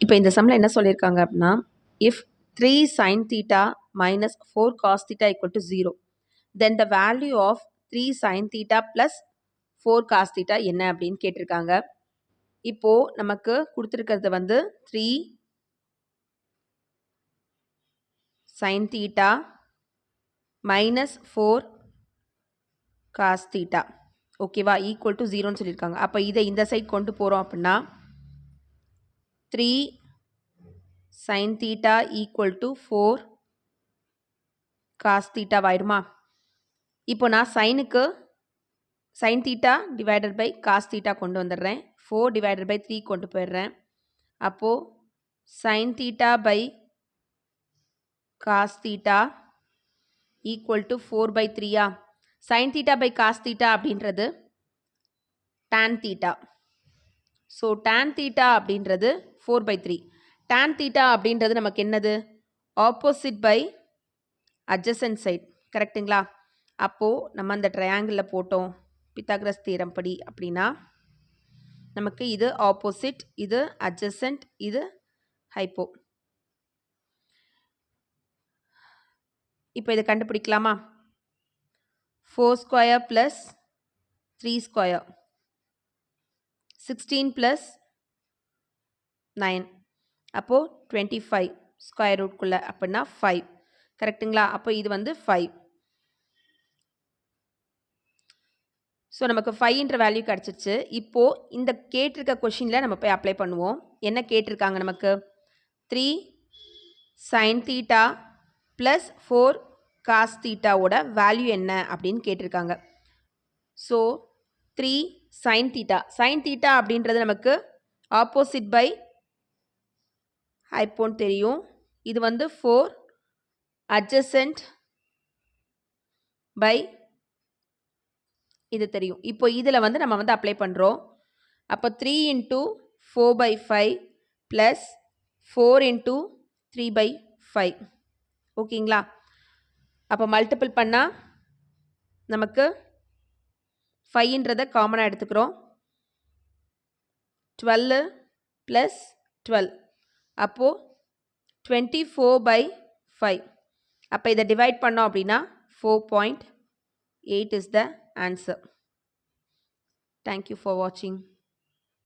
இப்போ இந்த சம்மில் என்ன சொல்லியிருக்காங்க அப்படின்னா, if 3 sin theta minus 4 cos theta equal to 0, then the value of 3 sin theta plus 4 cos theta என்ன அப்படின்னு கேட்டிருக்காங்க. இப்போ நமக்கு கொடுத்துருக்கிறது வந்து 3 sin theta minus 4 cos theta ஓகேவா ஈக்குவல் டு 0ன்னு சொல்லியிருக்காங்க. அப்போ இதை இந்த சைட் கொண்டு போகிறோம் அப்படின்னா 3 sin theta equal to 4 cos theta ஆயிடுமா. இப்போ நான் சைனுக்கு sin theta divided by cos theta கொண்டு வந்துடுறேன். 4 divided by 3 கொண்டு போயிடுறேன். அப்போது sin theta by cos theta equal to 4 by 3 sin theta by cos theta அப்படின்றது tan theta. So tan theta அப்படின்றது 4 by 3. tan theta அப்படின்றது நமக்கு என்னது ஆப்போசிட் பை adjacent side கரெக்டுங்களா. அப்போது நம்ம அந்த ட்ரையாங்கிளில் போட்டோம் பித்தாகரஸ் தியரம் படி அப்படின்னா நமக்கு இது ஆப்போசிட், இது adjacent, இது ஹைப்போ. இப்போ இதை கண்டுபிடிக்கலாமா. 4 ஸ்கொயர் ப்ளஸ் 3 ஸ்கொயர் 16 ப்ளஸ் 9 அப்போது 25 ஸ்கொயர் ரூட்குள்ளே அப்படின்னா 5 கரெக்டுங்களா. அப்போ இது வந்து 5. ஸோ நமக்கு 5ன்ற வேல்யூ கிடச்சிருச்சு. இப்போது இந்த கேட்டிருக்க கொஷினில் நம்ம போய் அப்ளை பண்ணுவோம். என்ன கேட்டிருக்காங்க நமக்கு 3 sin theta ப்ளஸ் 4 cos thetaவோட வேல்யூ என்ன அப்படின்னு கேட்டிருக்காங்க. ஸோ 3 sin theta அப்படின்றது நமக்கு ஆப்போசிட் பை ஹைப்போன்னு தெரியும். இது வந்து 4 adjacent பை இது தெரியும். இப்போ இதில் வந்து நம்ம வந்து அப்ளை பண்ணுறோம். அப்போ 3 into 4 by 5 plus 4 into 3 by 5 ஓகேங்களா. அப்போ மல்டிபிள் பண்ணால் நமக்கு 5ன்றதை காமனாக எடுத்துக்கிறோம். 12 ப்ளஸ் 12 அப்போது 24 by 5. அப்போ இதை டிவைட் பண்ணோம் அப்படின்னா 4.8 is the answer. Thank you for watching.